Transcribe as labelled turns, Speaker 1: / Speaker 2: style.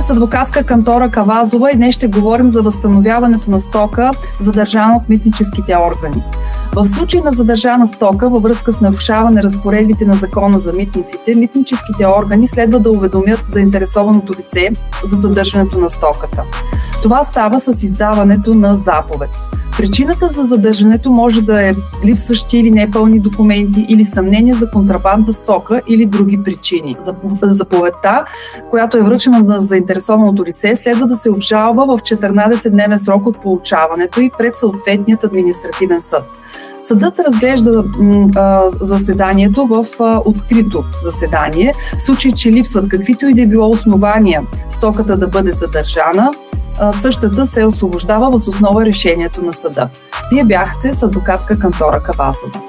Speaker 1: с адвокатска кантора Кавазова и днес ще говорим за възстановяването на стока, задържана от митническите органи. В случай на задържана стока във връзка с нарушаване разпоредбите на Закона за митниците, митническите органи следва да уведомят заинтересованото лице за задържането на стоката. Това става с издаването на заповед. Причината за задържането може да е липсващи или непълни документи или съмнение за контрабандна стока или други причини. Заповедта, която е връчена на заинтересованото лице, следва да се обжалва в 14-дневен срок от получаването и пред съответният административен съд. Съдът разглежда заседанието в открито заседание. В случай, че липсват каквито и да било основания стоката да бъде задържана, същата се освобождава въз основа решението на съда. Вие бяхте с адвокатска кантора Кавазова.